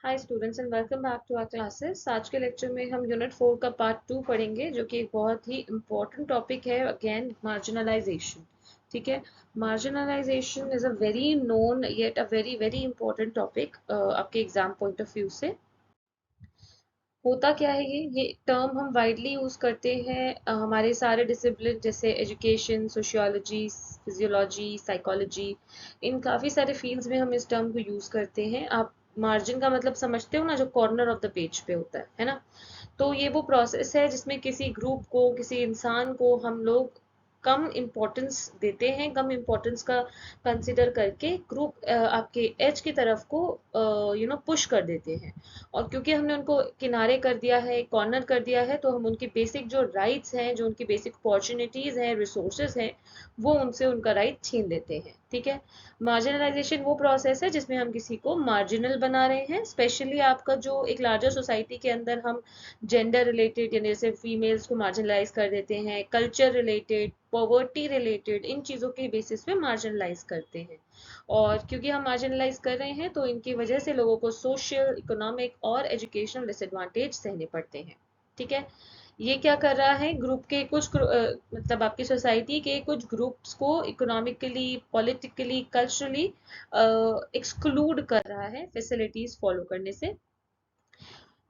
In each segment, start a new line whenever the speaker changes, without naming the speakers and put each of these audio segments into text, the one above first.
Hi students and welcome back to our classes. आज के lecture में हम यूनिट 4 का पार्ट 2 पढ़ेंगे, जो कि एक बहुत ही इम्पोर्टेंट टॉपिक है। Again, marginalisation. ठीक है। Marginalisation is a very known yet a very very important topic आपके एग्जाम पॉइंट ऑफ व्यू से। होता क्या है, ये टर्म हम वाइडली यूज करते हैं हमारे सारे डिसिप्लिन जैसे एजुकेशन, सोशियोलॉजी, फिजियोलॉजी, साइकोलॉजी, इन काफी सारे फील्ड्स में हम इस टर्म को यूज करते हैं। आप मार्जिन का मतलब समझते हो ना, जो कॉर्नर ऑफ द पेज पे होता है ना। तो ये वो प्रोसेस है जिसमें किसी ग्रुप को, किसी इंसान को हम लोग कम इम्पोर्टेंस देते हैं, कम इम्पोर्टेंस का कंसिडर करके ग्रुप आपके एज की तरफ को पुश कर देते हैं। और क्योंकि हमने उनको किनारे कर दिया है, कॉर्नर कर दिया है, तो हम उनकी बेसिक जो राइट्स हैं, जो उनकी बेसिक अपॉर्चुनिटीज हैं, रिसोर्सेज हैं, वो उनसे उनका राइट छीन लेते हैं। ठीक है। मार्जिनलाइजेशन वो प्रोसेस है जिसमें हम किसी को मार्जिनल बना रहे हैं। स्पेशली आपका जो एक लार्जर सोसाइटी के अंदर हम जेंडर रिलेटेड, यानी जैसे फीमेल्स को मार्जिनलाइज कर देते हैं, कल्चर रिलेटेड, पॉवर्टी रिलेटेड, इन चीज़ों के बेसिस पे मार्जिनलाइज करते हैं। और क्योंकि हम मार्जिनलाइज कर रहे हैं, तो इनकी वजह से लोगों को सोशल, इकोनॉमिक और एजुकेशनल डिसएडवांटेज सहने पड़ते हैं। ठीक है। ये क्या कर रहा है, ग्रुप के मतलब आपकी सोसाइटी के कुछ ग्रुप्स को इकोनॉमिकली, पॉलिटिकली, कल्चरली एक्सक्लूड कर रहा है फैसिलिटीज फॉलो करने से।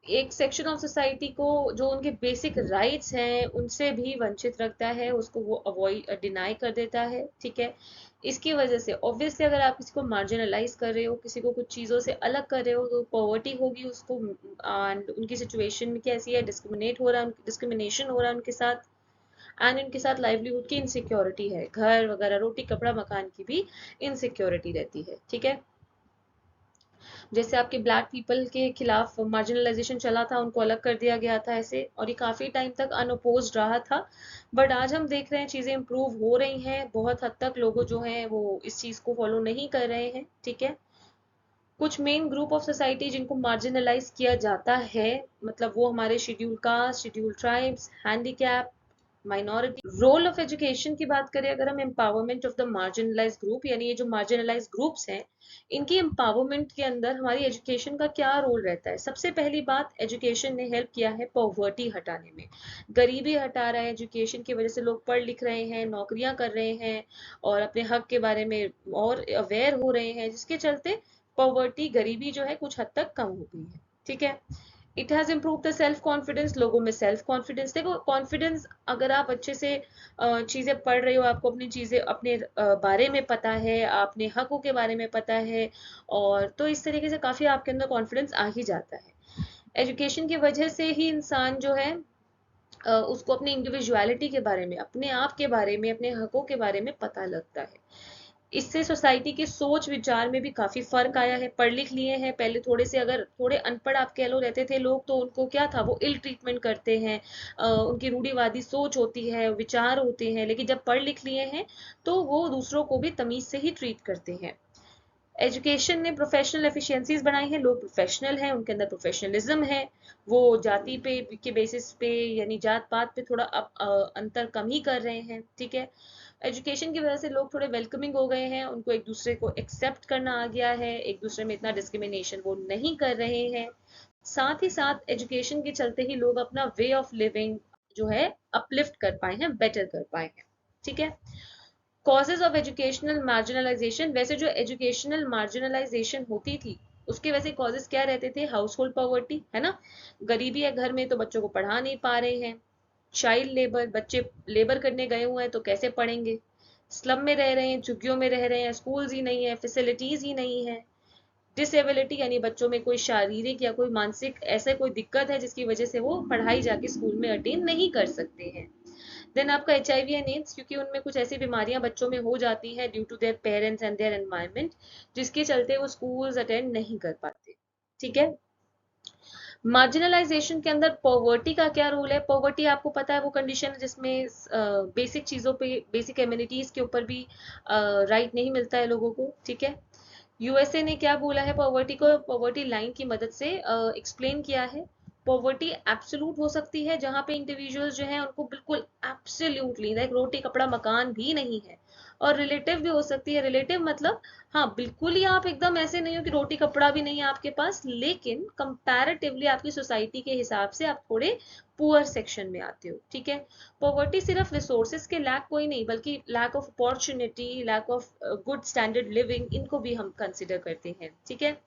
एक सेक्शन ऑफ सोसाइटी को जो उनके बेसिक राइट्स हैं उनसे भी वंचित रखता है, उसको वो अवॉइड, डिनाई कर देता है। ठीक है। इसकी वजह से ऑब्वियसली अगर आप किसी को मार्जिनलाइज कर रहे हो, किसी को कुछ चीज़ों से अलग कर रहे हो, तो पॉवर्टी होगी उसको, एंड उनकी सिचुएशन कैसी है, डिस्क्रिमिनेशन हो रहा है उनके साथ, एंड इनके साथ लाइवलीहुड की इनसिक्योरिटी है, घर वगैरह, रोटी कपड़ा मकान की भी इनसिक्योरिटी रहती है। ठीक है। जैसे आपके ब्लैक पीपल के खिलाफ मार्जिनलाइजेशन चला था, उनको अलग कर दिया गया था ऐसे, और ये काफी टाइम तक अनअपोज्ड रहा था। बट आज हम देख रहे हैं चीजें इंप्रूव हो रही हैं बहुत हद तक। लोगों जो हैं वो इस चीज को फॉलो नहीं कर रहे हैं। ठीक है। कुछ मेन ग्रुप ऑफ सोसाइटी जिनको मार्जिनलाइज किया जाता है, मतलब वो हमारे schedule caste, schedule tribes, handicap, minority. Role of education की बात करें अगर हम, empowerment of the marginalise group, यानी ये जो मार्जिनलाइज ग्रुप्स हैं, इनकी एम्पावरमेंट के अंदर हमारी एजुकेशन का क्या रोल रहता है। सबसे पहली बात, एजुकेशन ने हेल्प किया है पॉवर्टी हटाने में। गरीबी हटा रहा है एजुकेशन की वजह से। लोग पढ़ लिख रहे हैं, नौकरियां कर रहे हैं, और अपने हक के बारे में और अवेयर हो रहे हैं, जिसके चलते पॉवर्टी, गरीबी जो है कुछ हद तक कम हो गई है। ठीक है। It has improve the self confidence. लोगों में सेल्फ कॉन्फिडेंस, देखो कॉन्फिडेंस, अगर आप अच्छे से चीजें पढ़ रहे हो, आपको अपनी चीजें, अपने बारे में पता है, अपने हकों के बारे में पता है, और तो इस तरीके से काफी आपके अंदर कॉन्फिडेंस आ ही जाता है। एजुकेशन की वजह से ही इंसान जो है उसको अपनी इंडिविजुअलिटी के बारे में, अपने आप के बारे में, अपने हकों के बारे में पता लगता है। इससे सोसाइटी के सोच विचार में भी काफी फर्क आया है। पढ़ लिख लिए हैं, पहले थोड़े से, अगर थोड़े अनपढ़ आप कह लो रहते थे लोग, तो उनको क्या था, वो इल ट्रीटमेंट करते हैं, उनकी रूढ़िवादी सोच होती है, विचार होते हैं। लेकिन जब पढ़ लिख लिए हैं, तो वो दूसरों को भी तमीज से ही ट्रीट करते हैं। एजुकेशन ने प्रोफेशनल एफिशिएंसीज बढ़ाई हैं, लोग प्रोफेशनल हैं, उनके अंदर प्रोफेशनलिज्म है। वो जाति पे के बेसिस पे, यानी जात पात पे थोड़ा अब अंतर कम ही कर रहे हैं। ठीक है। एजुकेशन की वजह से लोग थोड़े वेलकमिंग हो गए हैं, उनको एक दूसरे को एक्सेप्ट करना आ गया है, एक दूसरे में इतना डिस्क्रिमिनेशन वो नहीं कर रहे हैं। साथ ही साथ एजुकेशन के चलते ही लोग अपना वे ऑफ लिविंग जो है अपलिफ्ट कर पाए हैं, बेटर कर पाए हैं। ठीक है। कॉजेज ऑफ एजुकेशनल मार्जिनलाइजेशन, वैसे जो एजुकेशनल मार्जिनलाइजेशन होती थी, उसके वैसे कॉजेज क्या रहते थे, हाउस होल्ड पॉवर्टी है ना, गरीबी है घर में तो बच्चों को पढ़ा नहीं पा रहे हैं। चाइल्ड लेबर, बच्चे लेबर करने गए हुए हैं तो कैसे पढ़ेंगे। स्लम में रह रहे हैं, झुग्गियों में रह रहे हैं, स्कूल्स ही नहीं है, फैसिलिटीज ही नहीं है। डिसेबिलिटी, यानी बच्चों में कोई शारीरिक या कोई मानसिक ऐसे कोई दिक्कत है जिसकी वजह से वो पढ़ाई जाके स्कूल में अटेन नहीं कर सकते हैं। देन आपका HIV एंड एड्स, क्योंकि उनमें कुछ ऐसी बीमारियां बच्चों में हो जाती हैं due to their parents and their environment, जिसके चलते वो स्कूल्स अटेंड नहीं कर पाते। ठीक है। मार्जिनलाइजेशन के अंदर पॉवर्टी का क्या रोल है। पॉवर्टी आपको पता है वो कंडीशन है जिसमें बेसिक चीजों पे, बेसिक एम्यूनिटीज के ऊपर भी राइट नहीं मिलता है लोगों को। ठीक है। यूएसए ने क्या बोला है पॉवर्टी को, पॉवर्टी लाइन की मदद से एक्सप्लेन किया है। पॉवर्टी एब्सोल्यूट हो सकती है, जहां पे इंडिविजुअल्स जो है उनको बिल्कुल एब्सोल्युटली लाइक रोटी कपड़ा मकान भी नहीं है, और रिलेटिव भी हो सकती है। रिलेटिव मतलब हाँ बिल्कुल ही आप एकदम ऐसे नहीं हो कि रोटी कपड़ा भी नहीं है आपके पास, लेकिन कंपैरेटिवली आपकी सोसाइटी के हिसाब से आप थोड़े पुअर सेक्शन में आते हो, ठीक है। पॉवर्टी सिर्फ रिसोर्सेज के लैक कोई नहीं, बल्कि lack of opportunity, lack of good standard living, इनको भी हम कंसिडर करते हैं, ठीक है।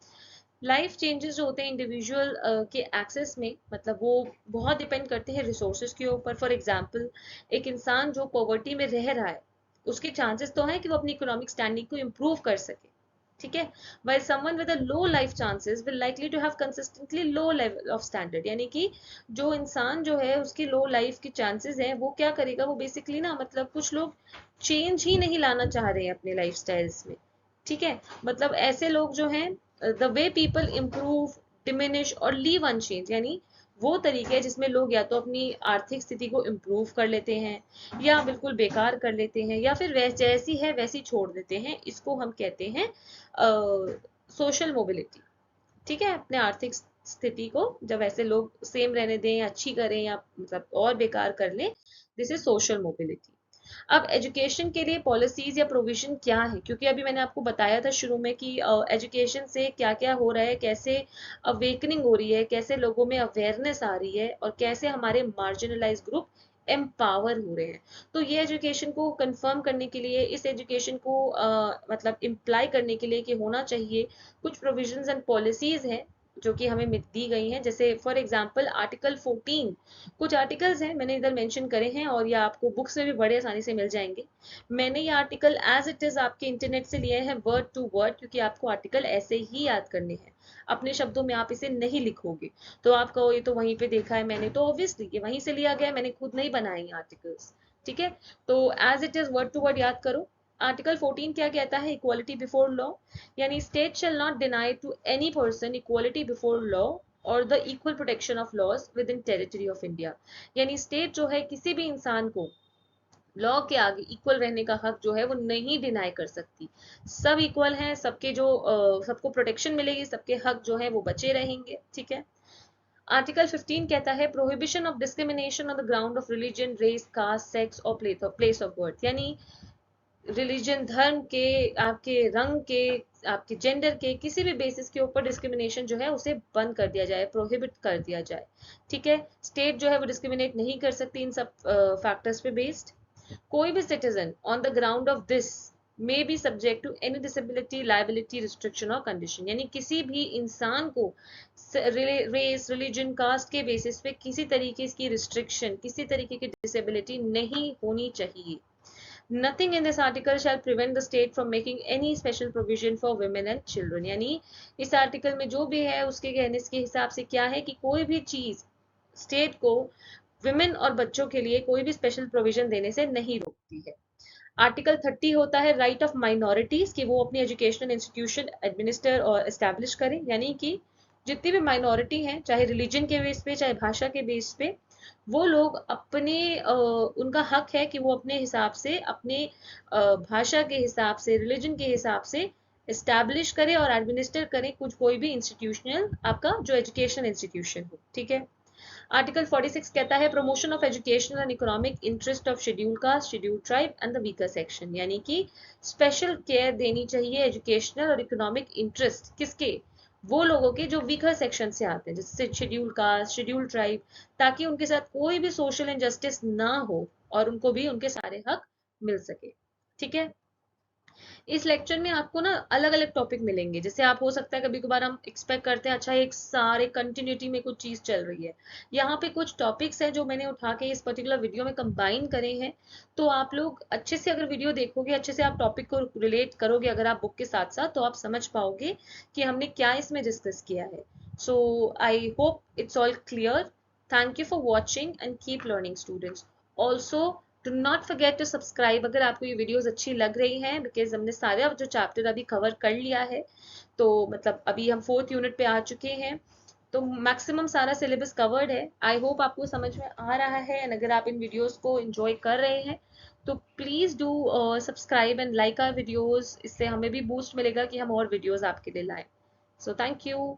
लाइफ चेंजेस जो होते हैं इंडिविजुअल के एक्सेस में, मतलब वो बहुत डिपेंड करते हैं रिसोर्सेज के ऊपर। फॉर एग्जांपल एक इंसान जो पॉवर्टी में रह रहा है, उसके चांसेस तो हैं कि वो अपनी इकोनॉमिक स्टैंडिंग को इम्प्रूव कर सके, ठीक है। while someone with a low life chances will likely to have consistently low level of standard, यानी कि जो इंसान जो है उसकी लो लाइफ की चांसेस हैं, वो क्या करेगा, वो बेसिकली ना मतलब कुछ लोग चेंज ही नहीं लाना चाह रहे हैं अपने लाइफ स्टाइल्स में, ठीक है। मतलब ऐसे लोग जो हैं, the way people improve, diminish और लीव अनचेंज, यानी वो तरीके हैं जिसमें लोग या तो अपनी आर्थिक स्थिति को इम्प्रूव कर लेते हैं, या बिल्कुल बेकार कर लेते हैं, या फिर जैसी है वैसी छोड़ देते हैं। इसको हम कहते हैं सोशल मोबिलिटी, ठीक है। अपने आर्थिक स्थिति को जब ऐसे लोग सेम रहने दें, या अच्छी करें, या मतलब और बेकार कर लें, दिस इज सोशल मोबिलिटी। अब एजुकेशन के लिए पॉलिसीज या प्रोविजन क्या है, क्योंकि अभी मैंने आपको बताया था शुरू में कि एजुकेशन से क्या क्या हो रहा है, कैसे अवेकनिंग हो रही है, कैसे लोगों में अवेयरनेस आ रही है, और कैसे हमारे मार्जिनलाइज ग्रुप एम्पावर हो रहे हैं। तो ये एजुकेशन को कंफर्म करने के लिए, इस एजुकेशन को मतलब इम्प्लाई करने के लिए कि होना चाहिए, कुछ प्रोविजंस एंड पॉलिसीज हैं जो कि हमें दी गई हैं। जैसे फॉर एग्जांपल आर्टिकल 14, कुछ आर्टिकल्स हैं मैंने इधर मेंशन करे हैं, और ये आपको बुक्स में भी बड़े आसानी से मिल जाएंगे। मैंने ये आर्टिकल एज इट इज आपके इंटरनेट से लिए हैं वर्ड टू वर्ड, क्योंकि आपको आर्टिकल ऐसे ही याद करने हैं, अपने शब्दों में आप इसे नहीं लिखोगे। तो आप कहो ये तो वहीं पे देखा है मैंने, तो ऑब्वियसली ये वहीं से लिया गया है, मैंने खुद नहीं बनाए ये आर्टिकल्स, ठीक है। तो as it is word to word याद करो। आर्टिकल 14 क्या कहता है, इक्वालिटी बिफोर लॉ, यानी state shall not deny to any person equality before law और the equal protection of laws within territory of India. यानी स्टेट जो है किसी भी इंसान को लॉ के आगे इक्वल रहने का हक जो है वो नहीं डिनाई कर सकती। सब इक्वल हैं, सबके जो सबको प्रोटेक्शन मिलेगी, सबके हक जो है वो बचे रहेंगे, ठीक है। आर्टिकल 15 कहता है prohibition of discrimination on the ground of religion, race, caste, sex और प्लेस ऑफ बर्थ, यानी रिलीजन, धर्म के, आपके रंग के, आपके जेंडर के, किसी भी बेसिस के ऊपर डिस्क्रिमिनेशन जो है उसे बंद कर दिया जाए, प्रोहिबिट कर दिया जाए, ठीक है। स्टेट जो है वो डिस्क्रिमिनेट नहीं कर सकती इन सब फैक्टर्स पे बेस्ड। कोई भी citizen on the ground of this may be subject to any disability, liability, restriction और condition, यानी किसी भी इंसान को रेस, रिलीजन, कास्ट के बेसिस पे किसी तरीके की रिस्ट्रिक्शन, किसी तरीके की डिसेबिलिटी नहीं होनी चाहिए। Nothing in this article shall prevent the state from making any special provision for women and children, यानी इस आर्टिकल में जो भी है उसके कहने के हिसाब से क्या है कि कोई भी चीज स्टेट को विमेन और बच्चों के लिए कोई भी स्पेशल प्रोविजन देने से नहीं रोकती है। आर्टिकल 30 होता है राइट ऑफ माइनॉरिटीज, कि वो अपनी एजुकेशनल इंस्टीट्यूशन एडमिनिस्टर और एस्टैब्लिश करें, यानी कि जितनी भी माइनॉरिटी हैं, चाहे रिलीजन के बेस पे चाहे भाषा के बेस पे, वो लोग अपने उनका हक है कि वो अपने हिसाब से, अपने भाषा के हिसाब से, रिलीजन के हिसाब से एस्टैब्लिश करें और एडमिनिस्टर करें कुछ कोई भी इंस्टीट्यूशनल आपका जो एजुकेशनल इंस्टीट्यूशन हो, ठीक है। आर्टिकल 46 कहता है promotion of educational and economic interest of schedule caste, schedule tribe and the weaker section, यानी कि स्पेशल केयर देनी चाहिए एजुकेशनल और इकोनॉमिक इंटरेस्ट किसके, वो लोगों के जो वीकर सेक्शन से आते हैं, जैसे शेड्यूल कास्ट, शेड्यूल ट्राइब, ताकि उनके साथ कोई भी सोशल इनजस्टिस ना हो और उनको भी उनके सारे हक मिल सके, ठीक है। इस लेक्चर में आपको ना अलग अलग टॉपिक मिलेंगे, जैसे आप हो सकता है कभी कभार हम एक्सपेक्ट करते हैं अच्छा एक सारे कंटिन्यूटी में कुछ चीज चल रही है, यहाँ पे कुछ टॉपिक्स हैं जो मैंने उठा के इस पर्टिकुलर वीडियो में कंबाइन करे हैं। तो आप लोग अच्छे से अगर वीडियो देखोगे, अच्छे से आप टॉपिक को रिलेट करोगे अगर आप बुक के साथ साथ, तो आप समझ पाओगे कि हमने क्या इसमें डिस्कस किया है। So I hope it's all clear. Thank you for watching and keep learning students. Also do not forget to subscribe अगर आपको ये वीडियोस अच्छी लग रही हैं, बिकॉज हमने सारे जो चैप्टर अभी कवर कर लिया है। तो मतलब अभी हम 4th यूनिट पे आ चुके हैं, तो मैक्सिमम सारा सिलेबस कवर्ड है। आई होप आपको समझ में आ रहा है, एंड अगर आप इन वीडियोस को एंजॉय कर रहे हैं तो please do subscribe and like our videos, इससे हमें भी बूस्ट मिलेगा कि हम और वीडियोस आपके लिए लाएं। So thank you.